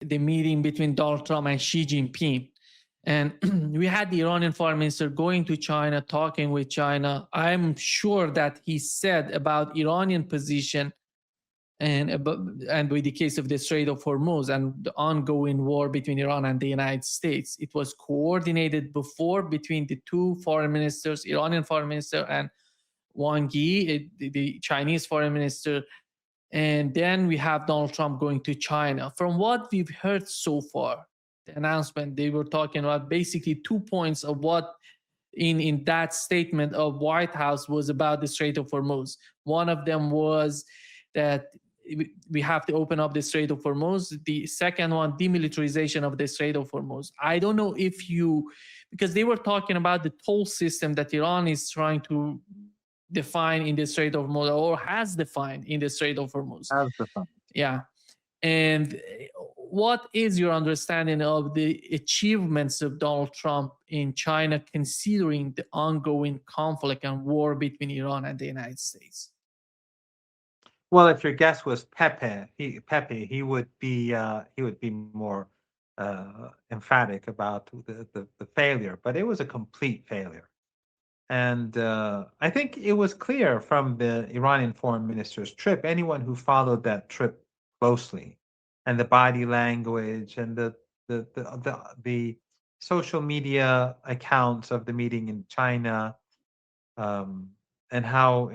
the meeting between Donald Trump and Xi Jinping. And we had the Iranian foreign minister going to China, talking with China. I'm sure that he said about Iranian position and with the case of the Strait of Hormuz and the ongoing war between Iran and the United States, it was coordinated before between the two foreign ministers, Iranian foreign minister and Wang Yi, the Chinese foreign minister. And then we have Donald Trump going to China. From what we've heard so far, the announcement, they were talking about basically 2 points of what in that statement of White House was about the Strait of Hormuz. One of them was that we have to open up the Strait of Hormuz. The second one, demilitarization of the Strait of Hormuz. I don't know if you, because they were talking about the toll system that Iran is trying to define in the Strait of Hormuz or has defined in the Strait of Hormuz. As the fun. Yeah. And what is your understanding of the achievements of Donald Trump in China, considering the ongoing conflict and war between Iran and the United States? Well, if your guess was Pepe, he would be more emphatic about the failure, but it was a complete failure. And I think it was clear from the Iranian foreign minister's trip, anyone who followed that trip closely, and the body language and the social media accounts of the meeting in China, um, and how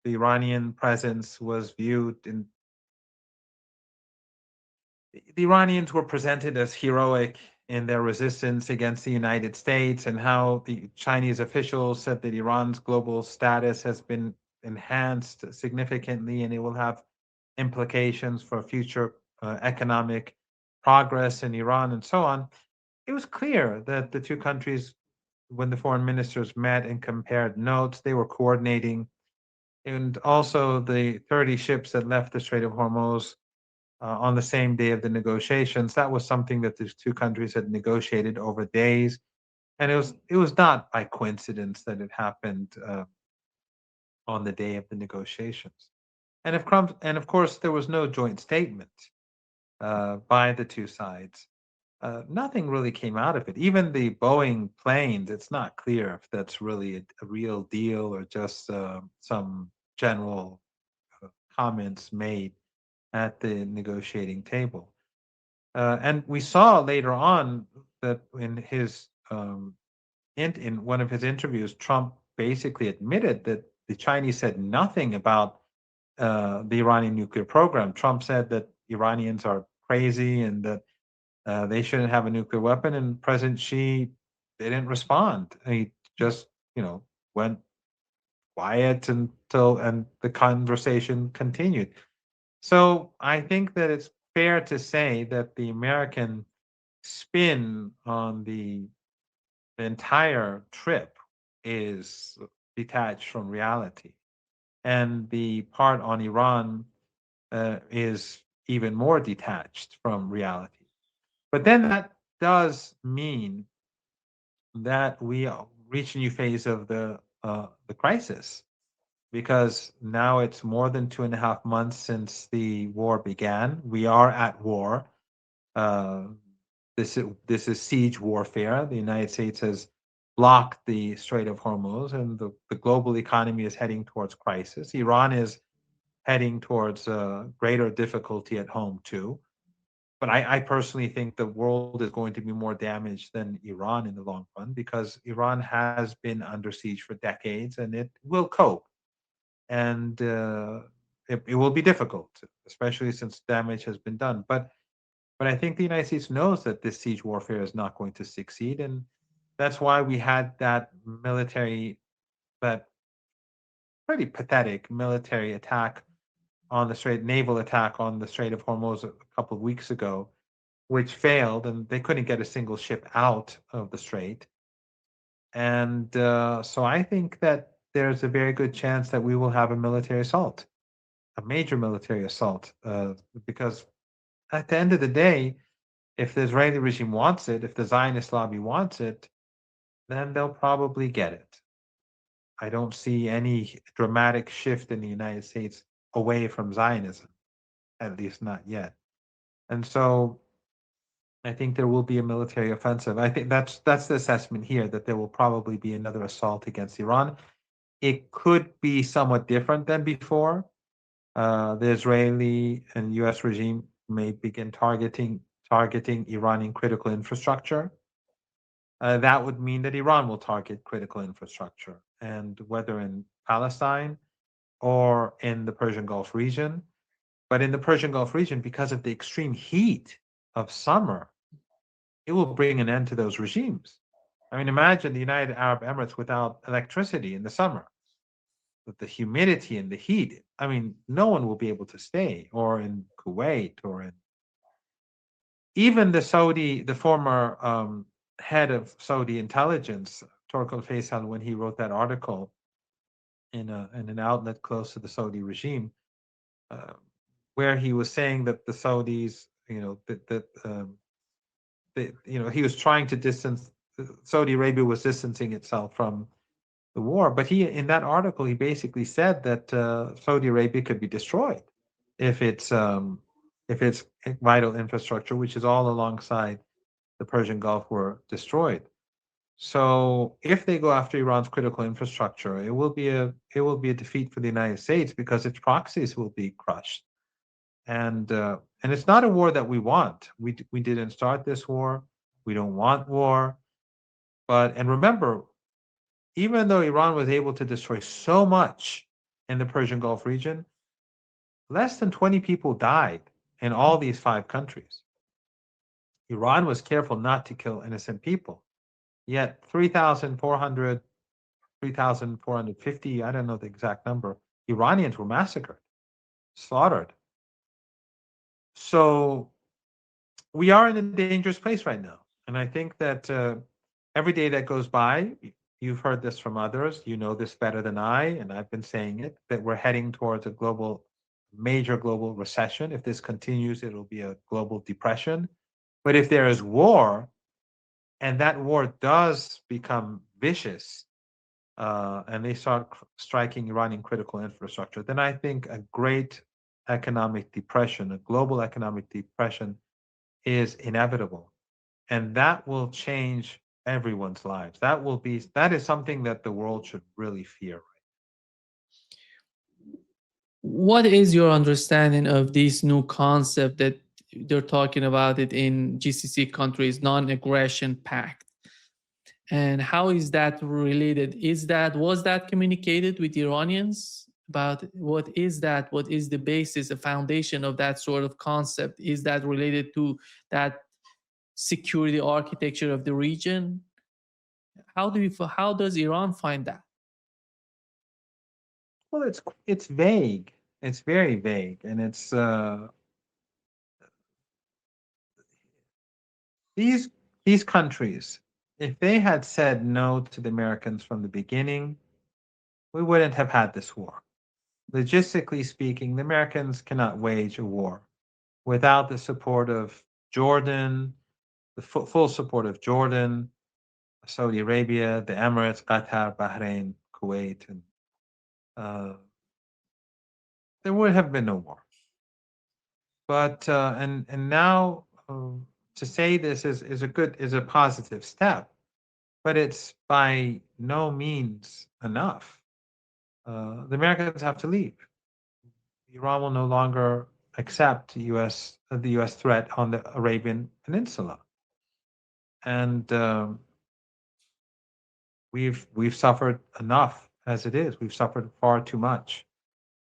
the Iranian presence was viewed in the Iranians were presented as heroic in their resistance against the United States, and how the Chinese officials said that Iran's global status has been enhanced significantly and it will have implications for future economic progress in Iran and so on. It was clear that the two countries, when the foreign ministers met and compared notes, they were coordinating. And also the 30 ships that left the Strait of Hormuz on the same day of the negotiations. That was something that these two countries had negotiated over days, and it was not by coincidence that it happened on the day of the negotiations. And of course, there was no joint statement by the two sides. Nothing really came out of it. Even the Boeing planes, it's not clear if that's really a real deal or just some general comments made at the negotiating table. And we saw later on that in one of his interviews, Trump basically admitted that the Chinese said nothing about the Iranian nuclear program. Trump said that Iranians are crazy and that they shouldn't have a nuclear weapon, and President Xi didn't respond. He just, went quiet and the conversation continued. So I think that it's fair to say that the American spin on the entire trip is detached from reality. And the part on Iran is even more detached from reality. But then that does mean that we reach a new phase of the crisis, because now it's more than 2.5 months since the war began. We are at war. Uh, this is siege warfare. The United States has blocked the Strait of Hormuz, and the global economy is heading towards crisis. Iran is heading towards greater difficulty at home too. But I personally think the world is going to be more damaged than Iran in the long run, because Iran has been under siege for decades and it will cope. And it will be difficult, especially since damage has been done. But I think the United States knows that this siege warfare is not going to succeed, and that's why we had that pretty pathetic military attack on the naval attack on the Strait of Hormuz a couple of weeks ago, which failed, and they couldn't get a single ship out of the strait. And so I think that there's a very good chance that we will have a military assault, a major military assault, because at the end of the day, if the Israeli regime wants it, if the Zionist lobby wants it, then they'll probably get it. I don't see any dramatic shift in the United States away from Zionism, at least not yet. And so I think there will be a military offensive. I think that's the assessment here, that there will probably be another assault against Iran. It could be somewhat different than before. The Israeli and U.S. regime may begin targeting Iranian critical infrastructure. That would mean that Iran will target critical infrastructure, and whether in Palestine or in the Persian Gulf region. But in the Persian Gulf region, because of the extreme heat of summer, it will bring an end to those regimes. I mean, imagine the United Arab Emirates without electricity in the summer, with the humidity and the heat. I mean, no one will be able to stay, or in Kuwait, or in even the former head of Saudi intelligence, Torkel Faisal, when he wrote that article in an outlet close to the Saudi regime, uh, where he was saying that the Saudis, he was trying to distance. Saudi Arabia was distancing itself from the war, but in that article he basically said that Saudi Arabia could be destroyed if its vital infrastructure, which is all alongside the Persian Gulf, were destroyed. So if they go after Iran's critical infrastructure, it will be a defeat for the United States, because its proxies will be crushed. And it's not a war that we want. We didn't start this war. We don't want war. And remember, even though Iran was able to destroy so much in the Persian Gulf region, less than 20 people died in all these 5 countries. Iran was careful not to kill innocent people. Yet 3,400, 3,450, I don't know the exact number, Iranians were massacred, slaughtered. So we are in a dangerous place right now. And I think that every day that goes by, you've heard this from others, you know this better than I, and I've been saying it, that we're heading towards a major global recession. If this continues, it'll be a global depression. But if there is war, and that war does become vicious, and they start striking Iranian critical infrastructure, then I think a great economic depression, a global economic depression, is inevitable, and that will change everyone's lives. That is something that the world should really fear. What is your understanding of this new concept that they're talking about it in GCC countries, non-aggression pact? And how is that related? Was that communicated with Iranians about what is that? What is the basis, the foundation of that sort of concept? Is that related to that security architecture of the region? How does Iran find that? Well, it's vague. It's very vague, and it's these these countries. If they had said no to the Americans from the beginning, we wouldn't have had this war. Logistically speaking, the Americans cannot wage a war without the support of Jordan, the full support of Jordan, Saudi Arabia, the Emirates, Qatar, Bahrain, Kuwait, and uh, there would have been no war. But and now to say this is a positive step, but it's by no means enough. The Americans have to leave. Iran will no longer accept the U.S. threat on the Arabian Peninsula, and we've suffered enough as it is. We've suffered far too much.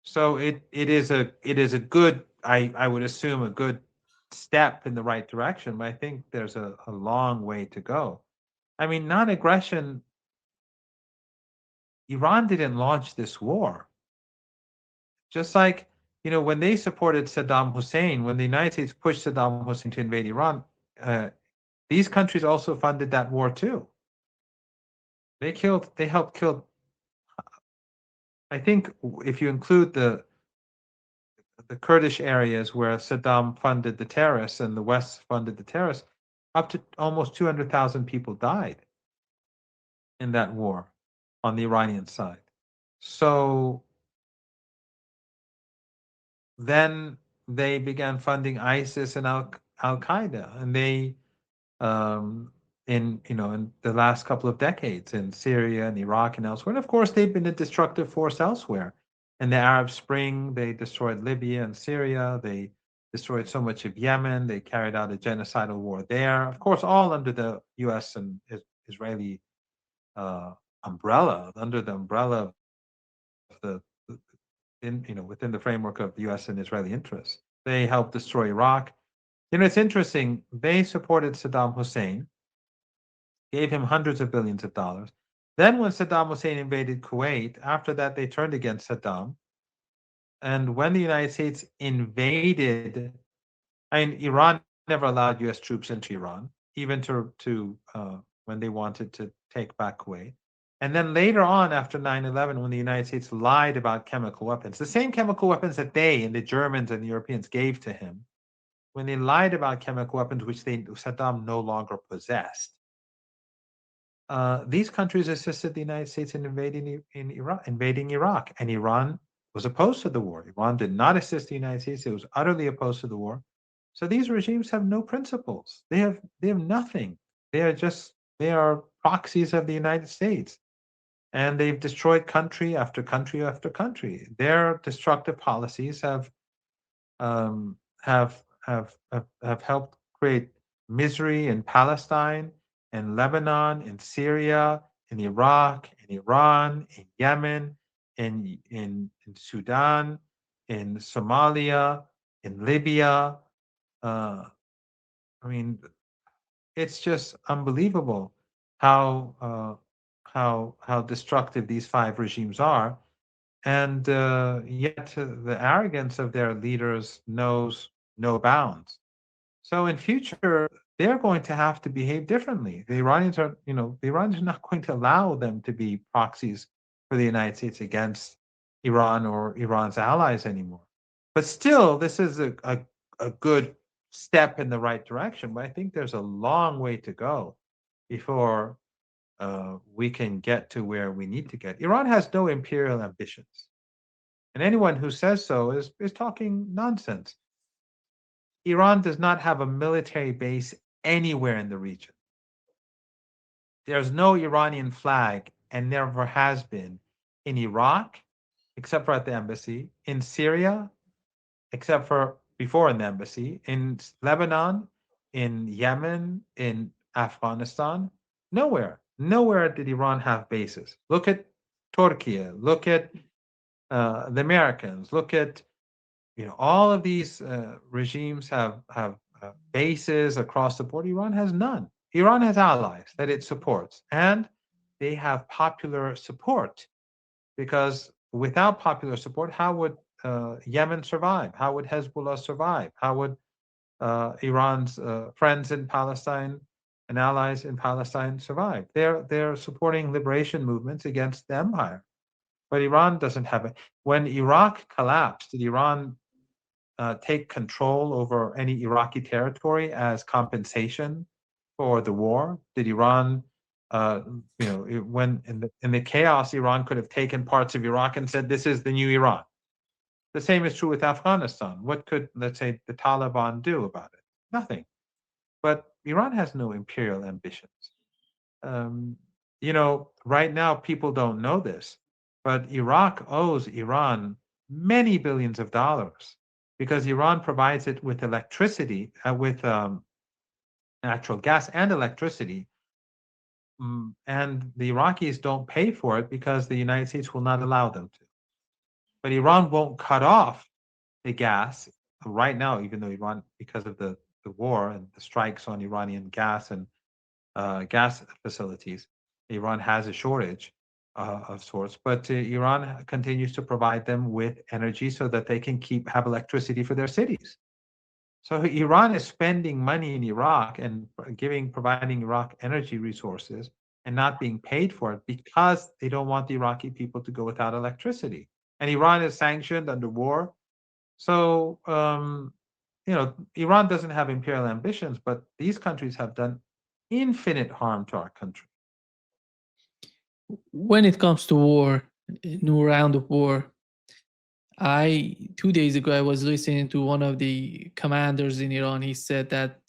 So it is a good, I would assume, a good step in the right direction, but I think there's a long way to go. I mean, non-aggression. Iran didn't launch this war. Just like, when they supported Saddam Hussein, when the United States pushed Saddam Hussein to invade Iran, uh, these countries also funded that war too. They helped kill. I think if you include the Kurdish areas where Saddam funded the terrorists and the West funded the terrorists, up to almost 200,000 people died in that war on the Iranian side. So then they began funding ISIS and Al Qaeda, and they in the last couple of decades in Syria and Iraq and elsewhere. And of course, they've been a destructive force elsewhere. In the Arab Spring, they destroyed Libya and Syria. They destroyed so much of Yemen. They carried out a genocidal war there. Of course, all under the U.S. and Israeli uh, umbrella, under the umbrella of within the framework of U.S. and Israeli interests. They helped destroy Iraq. It's interesting. They supported Saddam Hussein, gave him hundreds of billions of dollars. Then, when Saddam Hussein invaded Kuwait, after that, they turned against Saddam. And when the United States invaded, I mean, Iran never allowed U.S. troops into Iran, even to when they wanted to take back Kuwait. And then later on, after 9/11, when the United States lied about chemical weapons, the same chemical weapons that they and the Germans and the Europeans gave to him, when they lied about chemical weapons, which Saddam no longer possessed, these countries assisted the United States in invading Iraq, and Iran was opposed to the war. Iran did not assist the United States; it was utterly opposed to the war. So these regimes have no principles. They have nothing. They are proxies of the United States, and they've destroyed country after country after country. Their destructive policies um, have helped create misery in Palestine, in Lebanon, in Syria, in Iraq, in Iran, in Yemen, in Sudan, in Somalia, in Libya. Uh, I mean, it's just unbelievable how how destructive these five regimes are, and yet the arrogance of their leaders knows no bounds. So in future, they're going to have to behave differently. The Iranians are not going to allow them to be proxies for the United States against Iran or Iran's allies anymore. But still, this is a good step in the right direction. But I think there's a long way to go before we can get to where we need to get. Iran has no imperial ambitions. And anyone who says so is talking nonsense. Iran does not have a military base anywhere in the region. There's no Iranian flag and never has been in Iraq, except for at the embassy, in Syria, except for before in the embassy, in Lebanon, in Yemen, in Afghanistan. Nowhere did Iran have bases. Look at Turkey, look at the Americans, look at all of these regimes have bases across the board. Iran has none. Iran has allies that it supports, and they have popular support, because without popular support, how would Yemen survive? How would Hezbollah survive? How would Iran's friends in Palestine and allies in Palestine survive? They're supporting liberation movements against the empire. But Iran doesn't have it. When Iraq collapsed, did Iran take control over any Iraqi territory as compensation for the war? Did Iran, when in the chaos, Iran could have taken parts of Iraq and said, "This is the new Iran." The same is true with Afghanistan. What could, let's say, the Taliban do about it? Nothing. But Iran has no imperial ambitions. Um, right now people don't know this, but Iraq owes Iran many billions of dollars because Iran provides it with electricity, with natural gas and electricity. And the Iraqis don't pay for it because the United States will not allow them to. But Iran won't cut off the gas right now, even though Iran, because of the war and the strikes on Iranian gas and gas facilities, Iran has a shortage of sorts, but Iran continues to provide them with energy so that they can have electricity for their cities. So Iran is spending money in Iraq and providing Iraq energy resources and not being paid for it because they don't want the Iraqi people to go without electricity. And Iran is sanctioned under war. So, Iran doesn't have imperial ambitions, but these countries have done infinite harm to our country. When it comes to war, new round of war, I 2 days ago I was listening to one of the commanders in Iran. He said that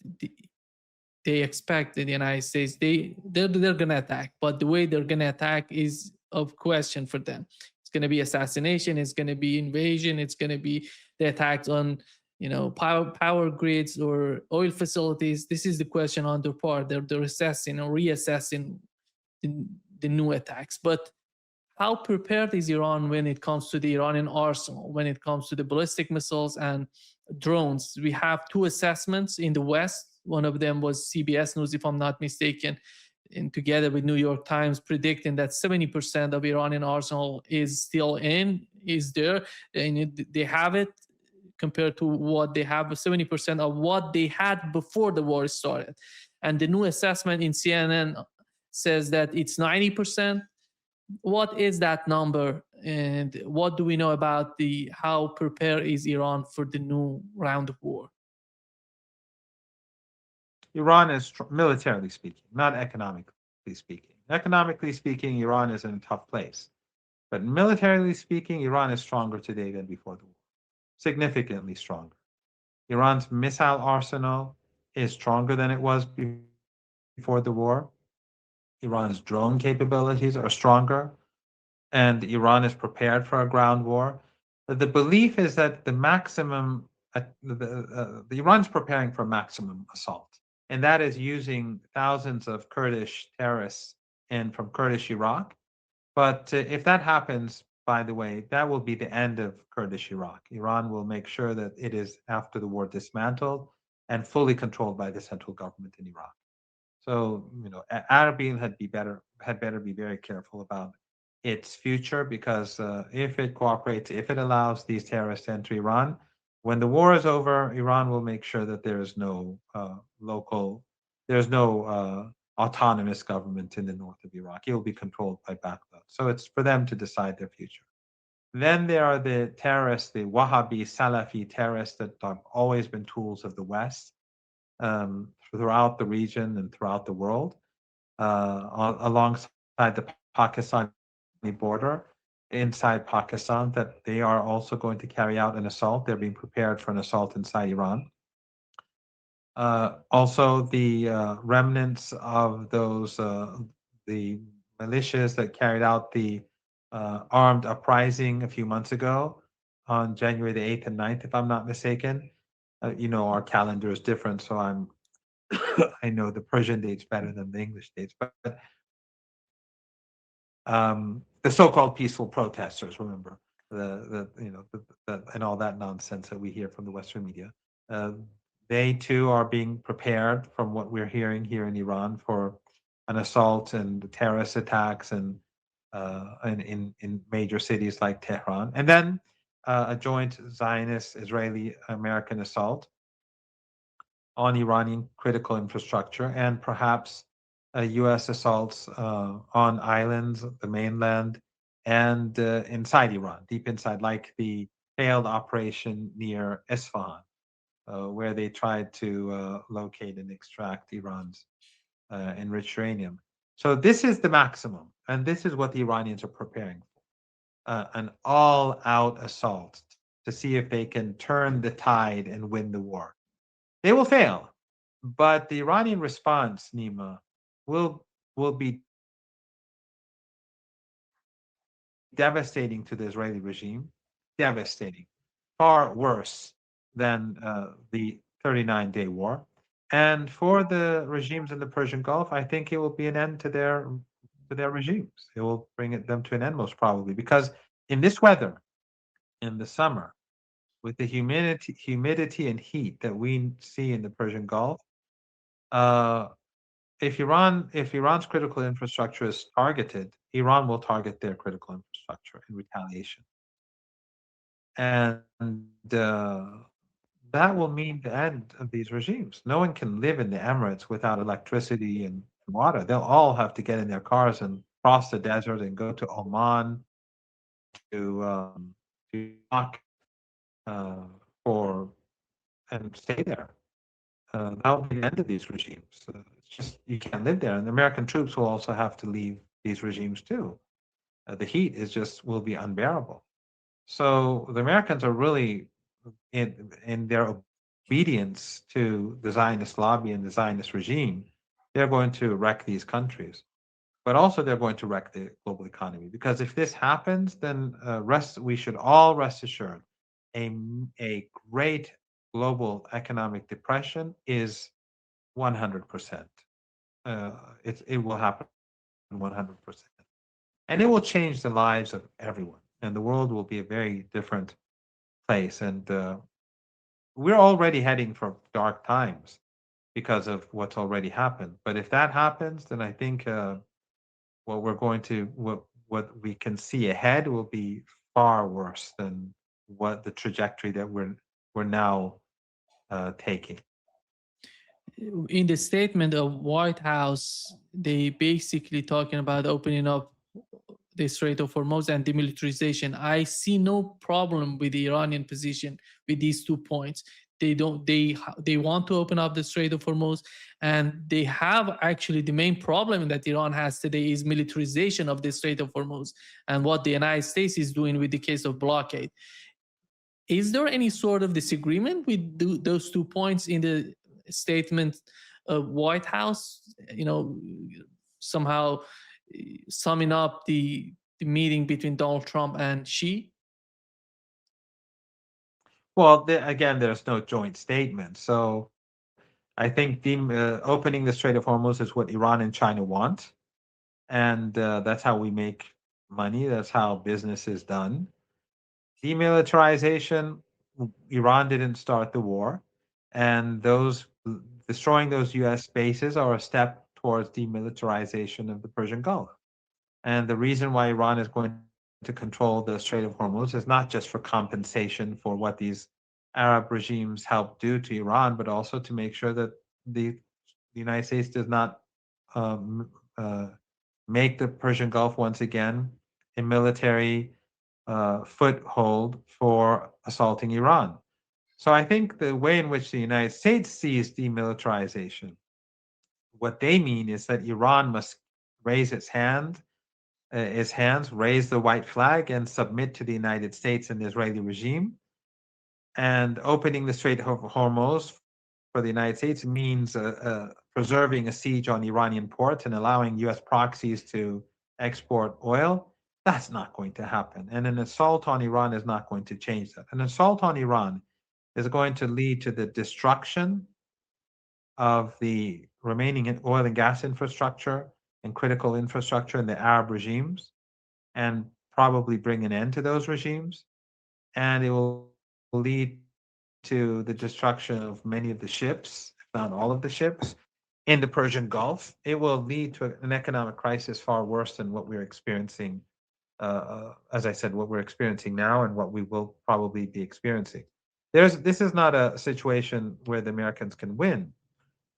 they expect the United States they're gonna attack, but the way they're gonna attack is of question for them. It's gonna be assassination. It's gonna be invasion. It's gonna be the attacks on power grids or oil facilities. This is the question on their part. They're assessing or reassessing the, the new attacks. But how prepared is Iran when it comes to the Iranian arsenal, when it comes to the ballistic missiles and drones? We have two assessments in the West. One of them was CBS News, if I'm not mistaken, and together with New York Times, predicting that 70% of Iranian arsenal is there, and they have it compared to what they have, 70% of what they had before the war started. And the new assessment in CNN says that it's 90%. What is that number, and what do we know about the how prepared is Iran for the new round of war? Iran is militarily speaking, not economically speaking. Economically speaking, Iran is in a tough place. But militarily speaking, Iran is stronger today than before the war, significantly stronger. Iran's missile arsenal is stronger than it was before the war. Iran's drone capabilities are stronger, and Iran is prepared for a ground war. The belief is that the maximum, the Iran's preparing for maximum assault, and that is using thousands of Kurdish terrorists in from Kurdish Iraq. But if that happens, by the way, that will be the end of Kurdish Iraq. Iran will make sure that it is, after the war, dismantled and fully controlled by the central government in Iraq. So, Erbil had better be very careful about its future, because if it cooperates, if it allows these terrorists to enter Iran, when the war is over, Iran will make sure that there is no there's no autonomous government in the north of Iraq. It will be controlled by Baghdad. So it's for them to decide their future. Then there are the terrorists, the Wahhabi Salafi terrorists that have always been tools of the West, throughout the region and throughout the world, alongside the Pakistani border, inside Pakistan, that they are also going to carry out an assault. They're being prepared for an assault inside Iran. Also, the remnants of the militias that carried out the armed uprising a few months ago on January the 8th and 9th, if I'm not mistaken. Our calendar is different, so I know the Persian dates better than the English dates, but the so-called peaceful protesters, remember, and all that nonsense that we hear from the Western media. They too are being prepared, from what we're hearing here in Iran, for an assault and terrorist attacks, and in major cities like Tehran, and then a joint Zionist Israeli-American assault on Iranian critical infrastructure, and perhaps U.S. assaults on islands, the mainland, and inside Iran, deep inside, like the failed operation near Isfahan, where they tried to locate and extract Iran's enriched uranium. So this is the maximum, and this is what the Iranians are preparing for, an all-out assault to see if they can turn the tide and win the war. They will fail, but the Iranian response, Nima, will be devastating to the Israeli regime, devastating, far worse than the 39-day war. And for the regimes in the Persian Gulf, I think it will be an end to their regimes. It will bring them to an end, most probably, because in this weather, in the summer, with the humidity and heat that we see in the Persian Gulf, uh, if Iran's critical infrastructure is targeted, Iran will target their critical infrastructure in retaliation, and uh, that will mean the end of these regimes. No one can live in the Emirates without electricity and water. They'll all have to get in their cars and cross the desert and go to Oman, to Iraq, uh, for and stay there. That will be the end of these regimes. It's just, you can't live there, and the American troops will also have to leave these regimes too. The heat is just will be unbearable. So the Americans are really in their obedience to the Zionist lobby and the Zionist regime, they're going to wreck these countries. But also they're going to wreck the global economy, because if this happens, then we should all rest assured a great global economic depression is 100%. Uh, it will happen 100%, and it will change the lives of everyone, and the world will be a very different place. And we're already heading for dark times because of what's already happened. But if that happens, then I think what we can see ahead will be far worse than what the trajectory that we're now taking. In the statement of White House, they basically talking about opening up the Strait of Hormuz and demilitarization. I see no problem with the Iranian position with these 2 points. They don't. They want to open up the Strait of Hormuz, and they have actually the main problem that Iran has today is militarization of the Strait of Hormuz and what the United States is doing with the case of blockade. Is there any sort of disagreement with those 2 points in the statement of White House? Somehow summing up the meeting between Donald Trump and Xi. Well, again, there's no joint statement, so I think opening the Strait of Hormuz is what Iran and China want, and that's how we make money. That's how business is done. Demilitarization, Iran didn't start the war, and those destroying those U.S. bases are a step towards demilitarization of the Persian Gulf. And the reason why Iran is going to control the Strait of Hormuz is not just for compensation for what these Arab regimes helped do to Iran, but also to make sure that the United States does not um, uh, make the Persian Gulf once again a military foothold for assaulting Iran. So I think the way in which the United States sees demilitarization, what they mean is that Iran must raise its hands, raise the white flag, and submit to the United States and the Israeli regime. And opening the Strait of Hormuz for the United States means preserving a siege on Iranian ports and allowing U.S. proxies to export oil. That's not going to happen. And an assault on Iran is not going to change that. An assault on Iran is going to lead to the destruction of the remaining oil and gas infrastructure and critical infrastructure in the Arab regimes, and probably bring an end to those regimes. And it will lead to the destruction of many of the ships, if not all of the ships, in the Persian Gulf. It will lead to an economic crisis far worse than what we're experiencing, as I said, what we're experiencing now and what we will probably be experiencing. This is not a situation where the Americans can win,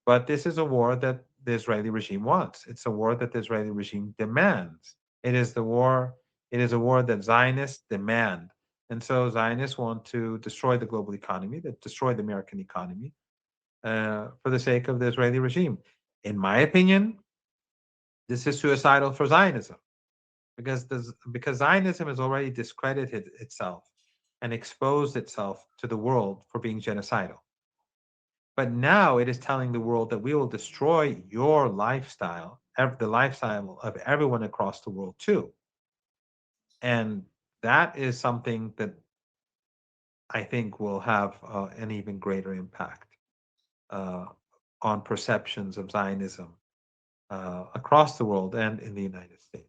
but this is a war that the Israeli regime wants. It's a war that the Israeli regime demands. It is a war that Zionists demand. And so Zionists want to destroy the global economy, that destroy the American economy, for the sake of the Israeli regime. In my opinion, this is suicidal for Zionism, because Zionism has already discredited itself and exposed itself to the world for being genocidal. But now it is telling the world that we will destroy your lifestyle, the lifestyle of everyone across the world too. And that is something that I think will have an even greater impact uh, on perceptions of Zionism across the world and in the United States.